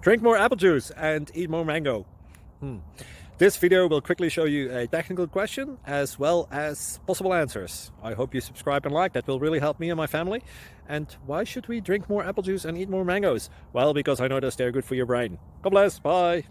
Drink more apple juice and eat more mango. This video will quickly show you a technical question as well as possible answers. I hope you subscribe and like, that will really help me and my family. And why should we drink more apple juice and eat more mangoes? Well, because I noticed they're good for your brain. God bless, bye!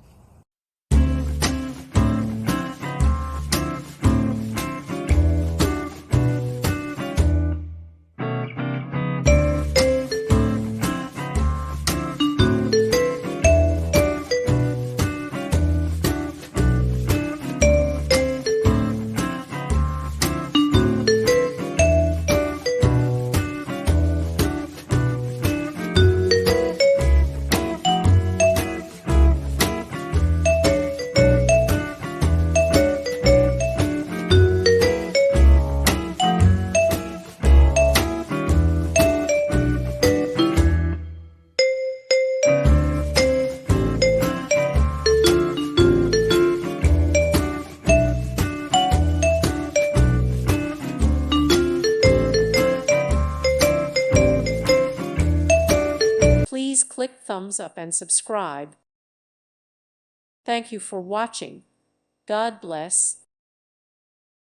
Please click thumbs up and subscribe. Thank you for watching. God bless.